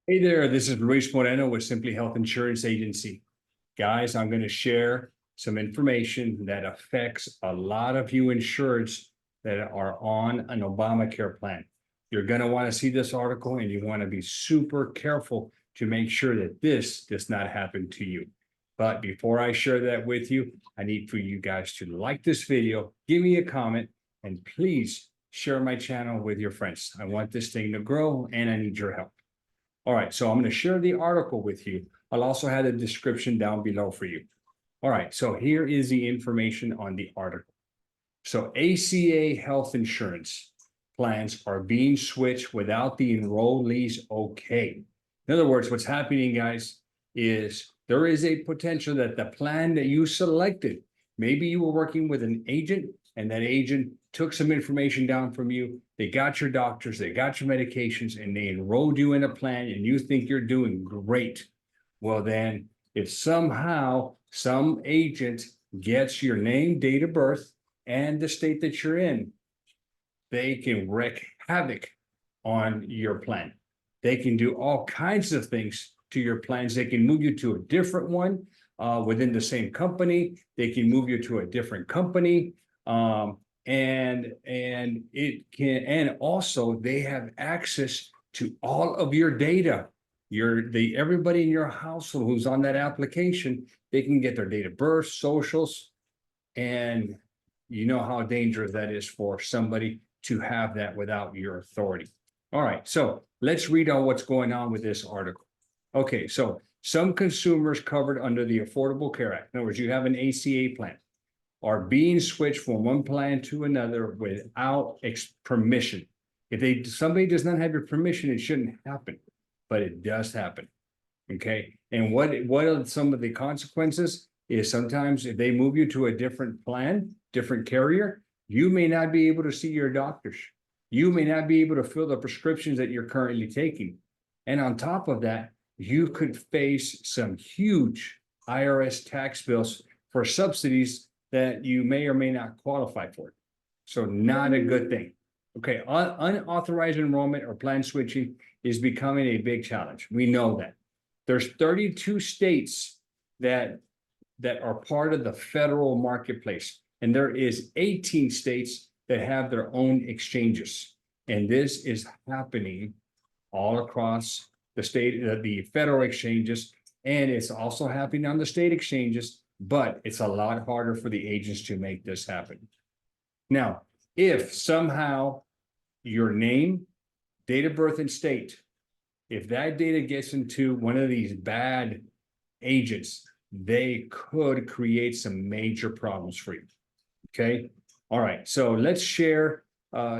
Hey there, this is Luis Moreno with Simply Health Insurance Agency. Guys, I'm going to share some information that affects a lot of you insureds that are on an Obamacare plan. You're going to want to see this article and you want to be super careful to make sure that this does not happen to you. But before I share that with you, I need for you guys to like this video, give me a comment, and please share my channel with your friends. I want this thing to grow and I need your help. All right, so I'm going to share the article with you. I'll also have a description down below for you. All right, so here is the information on the article. So ACA health insurance plans are being switched without the enrollees okay. In other words, what's happening, guys, is there is a potential that the plan that you selected, maybe you were working with an agent and that agent took some information down from you. They got your doctors, they got your medications, and they enrolled you in a plan and you think you're doing great. Well, then if somehow some agent gets your name, date of birth, and the state that you're in, they can wreak havoc on your plan. They can do all kinds of things to your plans. They can move you to a different one within the same company. They can move you to a different company. And it can, and also they have access to all of your data. Everybody in your household who's on that application, they can get their date of birth, socials, and you know how dangerous that is for somebody to have that without your authority. All right, so let's read on what's going on with this article. Okay, so some consumers covered under the Affordable Care Act, in other words, you have an ACA plan, are being switched from one plan to another without permission. If somebody does not have your permission, it shouldn't happen, but it does happen. Okay, and what are some of the consequences? Is sometimes if they move you to a different plan, different carrier, you may not be able to see your doctors. You may not be able to fill the prescriptions that you're currently taking. And on top of that, you could face some huge IRS tax bills for subsidies that you may or may not qualify for. So not a good thing. Okay, unauthorized enrollment or plan switching is becoming a big challenge. We know that. There's 32 states that are part of the federal marketplace, and there is 18 states that have their own exchanges. And this is happening all across the state, the federal exchanges, and it's also happening on the state exchanges, but it's a lot harder for the agents to make this happen. Now, if somehow your name, date of birth, and state, if that data gets into one of these bad agents, they could create some major problems for you. Okay. All right. So let's share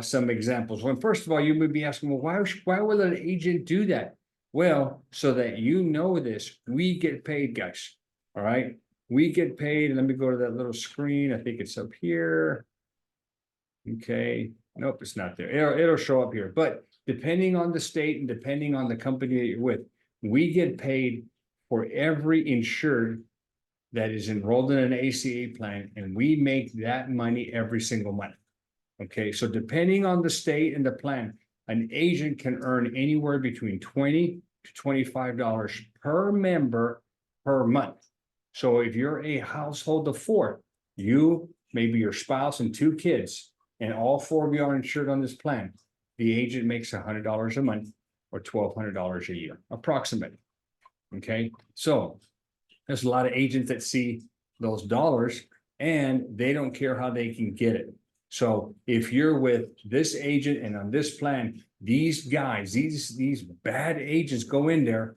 some examples. Well, first of all, you may be asking, well, why will an agent do that? Well, so that you know this, we get paid, guys. All right. We get paid. Let me go to that little screen. I think it's up here. Okay. Nope, it's not there. It'll show up here. But depending on the state and depending on the company that you're with, we get paid for every insured that is enrolled in an ACA plan, and we make that money every single month. Okay, so depending on the state and the plan, an agent can earn anywhere between $20 to $25 per member per month. So if you're a household of four, you, maybe your spouse and two kids, and all four of you are insured on this plan, the agent makes $100 a month or $1,200 a year, approximately. Okay, so there's a lot of agents that see those dollars and they don't care how they can get it. So if you're with this agent and on this plan, these guys, these bad agents go in there,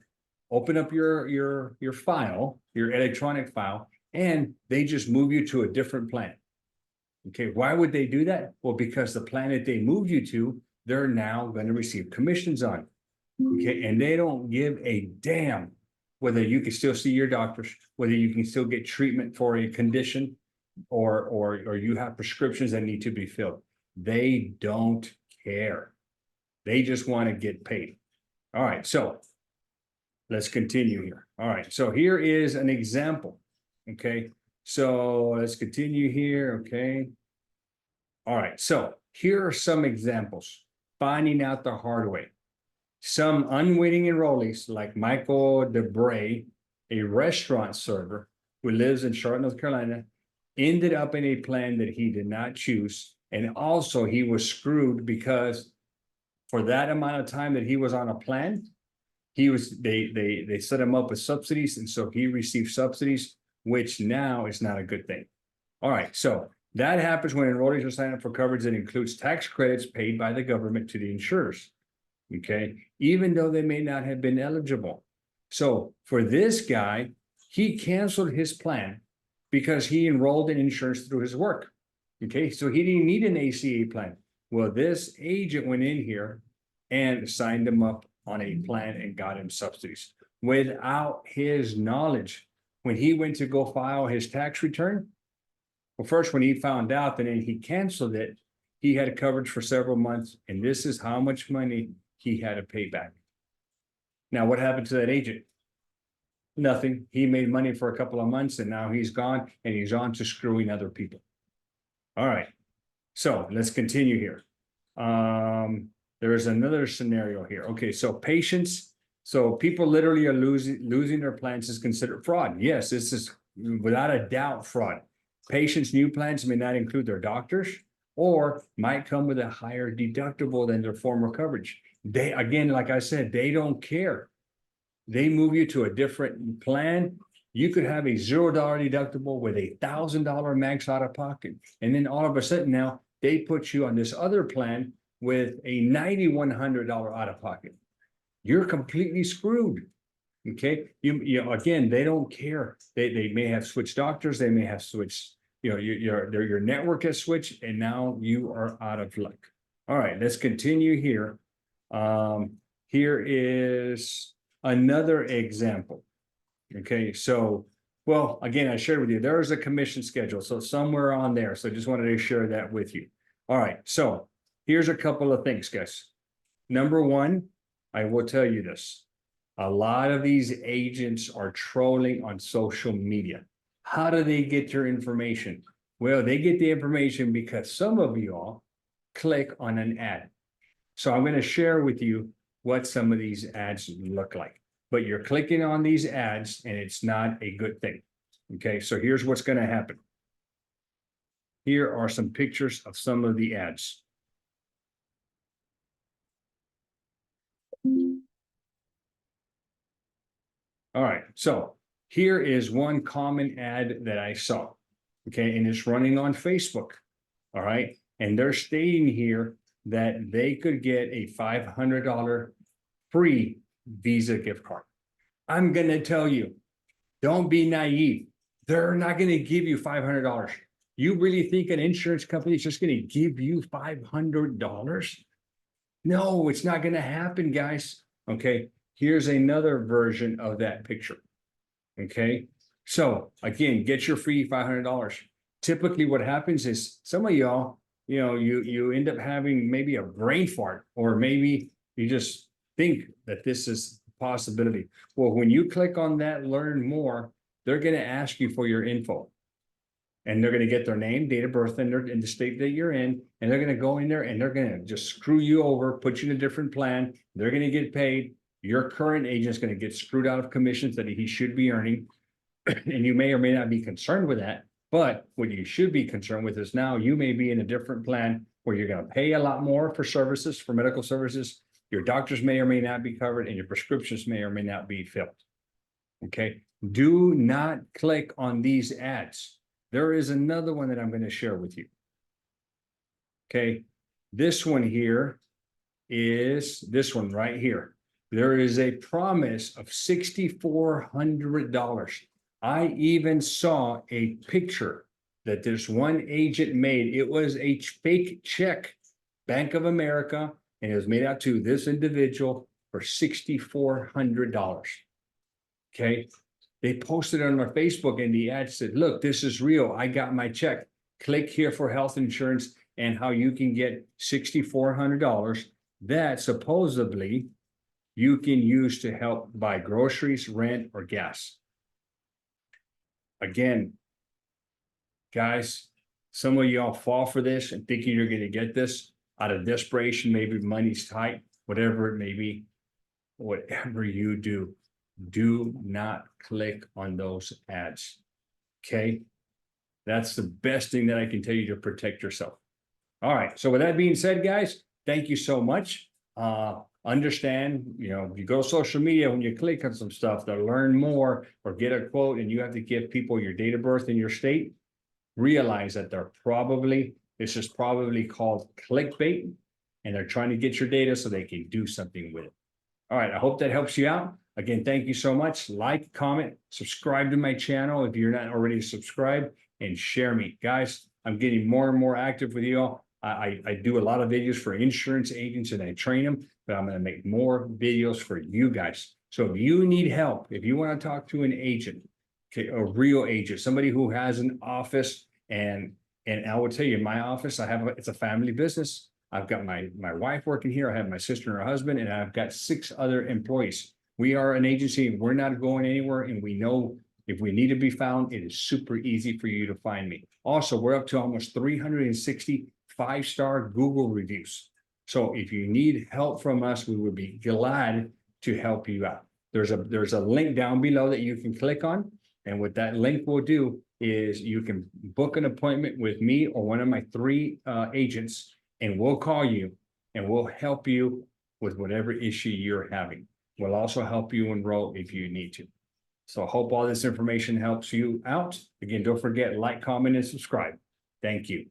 open up your file, your electronic file, and they just move you to a different plan. Okay, why would they do that? Well, because the plan that they moved you to, they're now going to receive commissions on. Okay, and they don't give a damn whether you can still see your doctors, whether you can still get treatment for a condition, or you have prescriptions that need to be filled. They don't care. They just want to get paid. All right, so let's continue here. All right, so here is an example. Okay, so let's continue here. Okay. All right, so here are some examples. Finding out the hard way. Some unwitting enrollees like Michael DeBray, a restaurant server who lives in Charlotte, North Carolina, ended up in a plan that he did not choose. And also he was screwed because for that amount of time that he was on a plan, they set him up with subsidies, and so he received subsidies, which now is not a good thing. All right, so that happens when enrollees are signing up for coverage that includes tax credits paid by the government to the insurers. Okay, even though they may not have been eligible. So for this guy, he canceled his plan because he enrolled in insurance through his work. Okay, so he didn't need an ACA plan. Well, this agent went in here and signed him up on a plan and got him subsidies without his knowledge. When he went to go file his tax return, well, first, when he found out, and then he canceled it, he had coverage for several months, and this is how much money he had to pay back. Now, what happened to that agent? Nothing. He made money for a couple of months, and now he's gone, and he's on to screwing other people. All right, so let's continue here. There is another scenario here. Okay, so patients, so people literally are losing their plans is considered fraud. Yes, this is without a doubt fraud. Patients' new plans may not include their doctors or might come with a higher deductible than their former coverage. They, again, like I said, they don't care. They move you to a different plan. You could have a $0 deductible with $1,000 max out of pocket. And then all of a sudden now they put you on this other plan with a $9,100 out of pocket. You're completely screwed. Okay, you know, again, they don't care. They may have switched doctors, they may have switched, you know, your network has switched, and now you are out of luck. All right, let's continue here. Here is another example. Okay, so, well, again, I shared with you, there is a commission schedule, so somewhere on there. So just wanted to share that with you. All right, so here's a couple of things, guys. Number one, I will tell you this. A lot of these agents are trolling on social media. How do they get your information? Well, they get the information because some of y'all click on an ad. So I'm going to share with you what some of these ads look like. But you're clicking on these ads and it's not a good thing. Okay, so here's what's going to happen. Here are some pictures of some of the ads. All right, so here is one common ad that I saw. Okay, and it's running on Facebook. All right, and they're stating here that they could get a $500 free Visa gift card. I'm going to tell you, don't be naive. They're not going to give you $500. You really think an insurance company is just going to give you $500? No, it's not going to happen, guys. Okay, here's another version of that picture. Okay, so again, get your free $500. Typically what happens is some of y'all, you know, you end up having maybe a brain fart, or maybe you just think that this is a possibility. Well, when you click on that, learn more, they're going to ask you for your info. And they're going to get their name, date of birth, and in the state that you're in, and they're going to go in there and they're going to just screw you over, put you in a different plan. They're going to get paid. Your current agent is going to get screwed out of commissions that he should be earning. And you may or may not be concerned with that. But what you should be concerned with is now you may be in a different plan where you're going to pay a lot more for services, for medical services. Your doctors may or may not be covered, and your prescriptions may or may not be filled. Okay. Do not click on these ads. There is another one that I'm going to share with you. Okay. This one here is this one right here. There is a promise of $6,400. I even saw a picture that this one agent made. It was a fake check, Bank of America, and it was made out to this individual for $6,400. Okay. They posted it on their Facebook, and the ad said, look, this is real. I got my check. Click here for health insurance and how you can get $6,400 that supposedly you can use to help buy groceries, rent, or gas. Again, guys, some of y'all fall for this and thinking you're going to get this out of desperation. Maybe money's tight, whatever it may be. whatever you do not click on those ads. Okay? That's the best thing that I can tell you to protect yourself. All right. So with that being said, guys, thank you so much. Understand, if you go to social media, when you click on some stuff to learn more or get a quote and you have to give people your date of birth and your state, realize that this is probably called clickbait, and they're trying to get your data so they can do something with it. All right. I hope that helps you out. Again, thank you so much. Like, comment, subscribe to my channel if you're not already subscribed, and share me. Guys, I'm getting more and more active with you all. I do a lot of videos for insurance agents and I train them, but I'm going to make more videos for you guys. So if you need help, if you want to talk to an agent, okay, a real agent, somebody who has an office, and I will tell you, my office, it's a family business. I've got my wife working here. I have my sister and her husband, and I've got 6 other employees. We are an agency. We're not going anywhere, and we know if we need to be found, it is super easy for you to find me. Also, we're up to almost 360 5-star Google reviews. So if you need help from us, we would be glad to help you out. There's a link down below that you can click on. And what that link will do is you can book an appointment with me or one of my 3 agents, and we'll call you and we'll help you with whatever issue you're having. We'll also help you enroll if you need to. So I hope all this information helps you out. Again, don't forget, like, comment, and subscribe. Thank you.